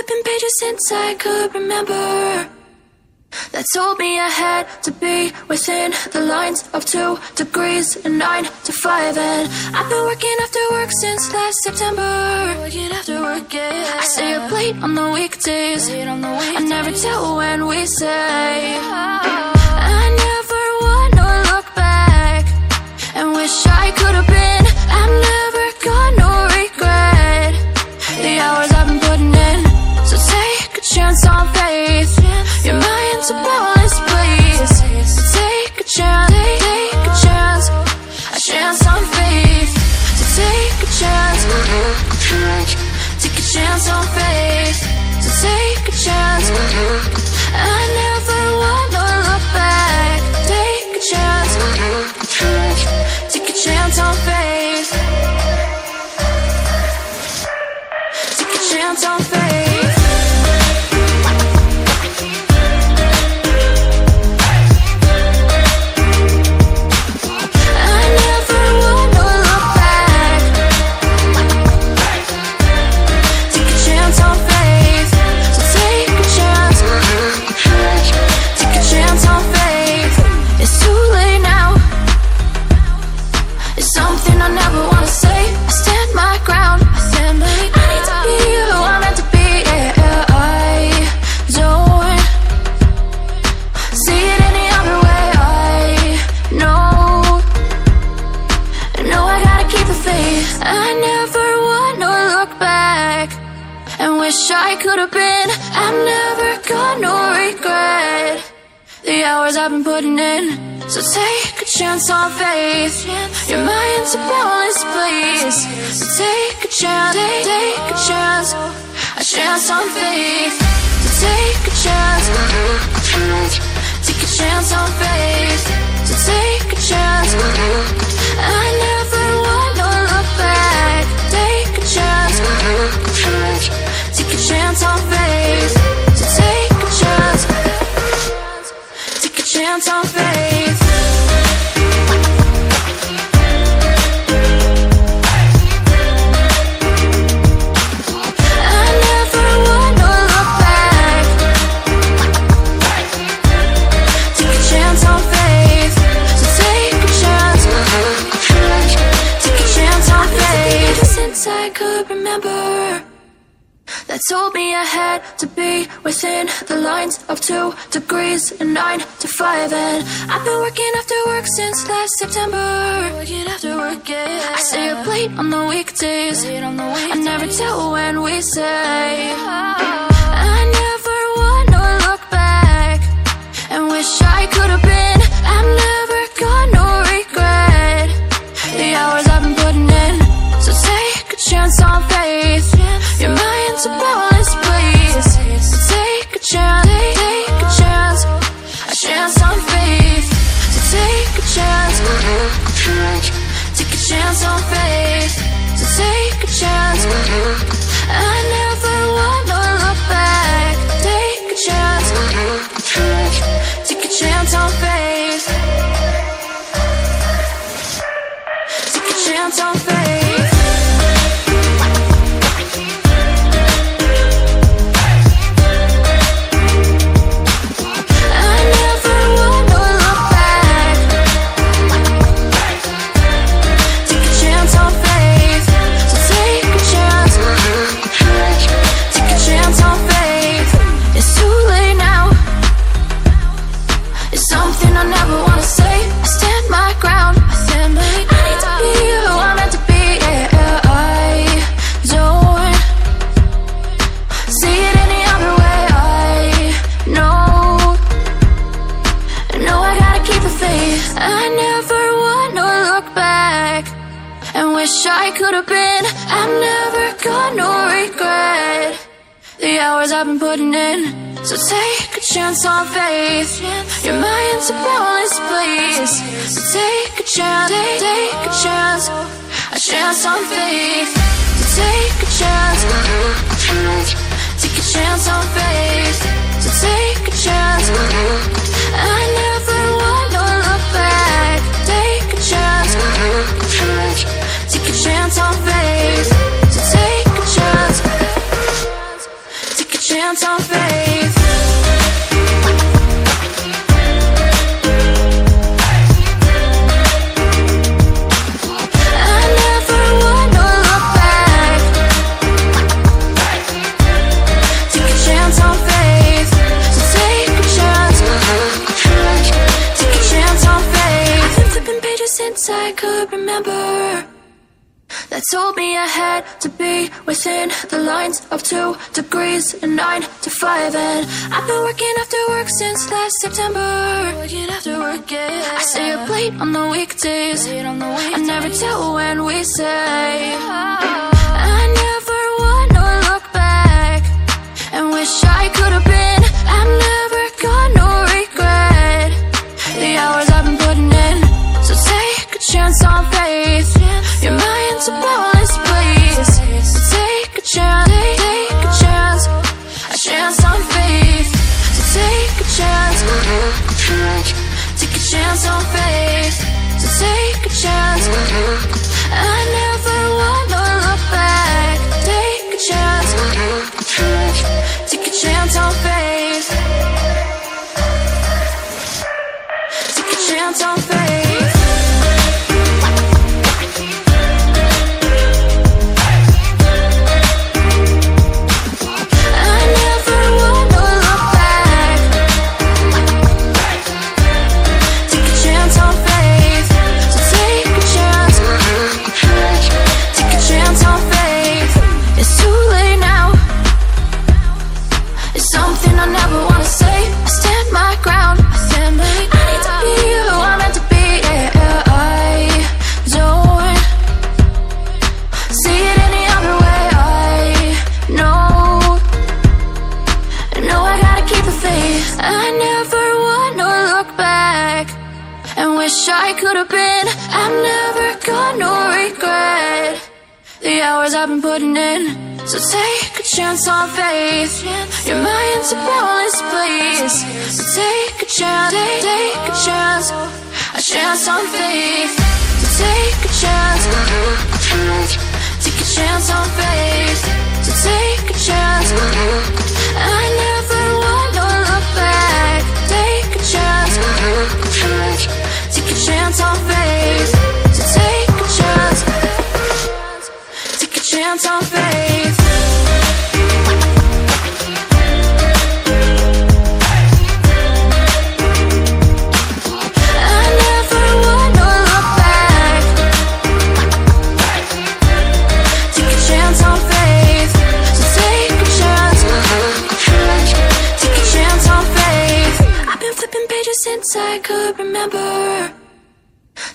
flipping pages since I could remember, that told me I had to be within the lines of 2 degrees and 9 to 5. And I've been working after work since last September. Working after work, yeah. I stay up late on the weekdays. I never tell when we say. I never wanna look back and wish I could have been. I've never got no regret the hours I've been putting in. So take a chance on faith. Your mind's a boundless place. So take a chance, take a chance, a chance on faith. So take a chance, take a chance on faith. So take a chance. I never wanna look back. Take a chance, take a chance on faith. Take a chance on faith. I could have been. I've never got no regret the hours I've been putting in. So take a chance on faith. Your mind's a boundless place. So take a chance, take a chance, a chance on faith. So take a chance, take a chance on faith. So take a chance. I never wanna look back. Take a chance, take a chance on faith. So take a chance, take a chance on faith. I never wanna look back. Take a chance on faith. So take a chance, take a chance on faith. Since I could remember, that told me I had to be within the lines of 2 degrees and 9 to 5. And I've been working after work since last September. Working after work, yeah. I stay up late on the weekdays. I never tell when we say. I never wanna look back and wish I could have been. I've never got no regret the hours I've been putting in. So take a chance on faith. Your mind's a boundless place. So take a chance, take a chance, a chance on faith. So take a chance, take a chance on faith. So take a chance. I never wanna look back. Take a chance, take a chance on faith. Take a chance on faith. I could have been. I've never got no regret the hours I've been putting in. So take a chance on faith. Your mind's a boundless place. So take a chance, take a chance, a chance on faith. So take a chance, take a chance on faith. So take a chance. I never wanna look back. Take a chance, take a chance on faith. So take a chance, take a chance on faith. I never wanna look back. Take a chance on faith. So take a chance. Take a chance on faith. I've been flipping pages since I could remember. That told me I had to be within the lines of 2 degrees and 9 to 5. And I've been working after work since last September. Working after work, yeah. I stay up late on the weekdays. I never tell when we say. I never wanna look back and wish I could have been. I've never got no regret. The hours I've been putting in. So take a chance on faith. Your mind's a boundless place. So take a chance, take a chance on faith. So take a chance, take a chance on faith. So take a chance. I never wanna look back. Take a chance, take a chance on faith. Take a chance on faith. I never wanna look back and wish I could have been. I've never got no regret. The hours I've been putting in. So take a chance on faith. Your mind's a boundless place. So take a chance, take a chance on faith. So take a chance, take a chance on faith. So take a chance. I never wanna look back. Take a chance, take a chance on faith. So take a chance, take a chance on faith. I never wanna look back. Take a chance on faith. So take a chance, take a chance on faith. I've been flipping pages since I could remember.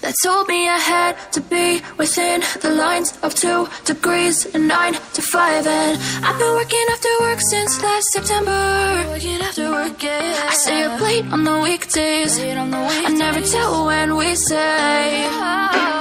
That told me I had to be within the lines of 2 degrees and 9 to 5. And I've been working after work since last September. Working after work, yeah. I stay up late on the weekdays. I never tell when we say.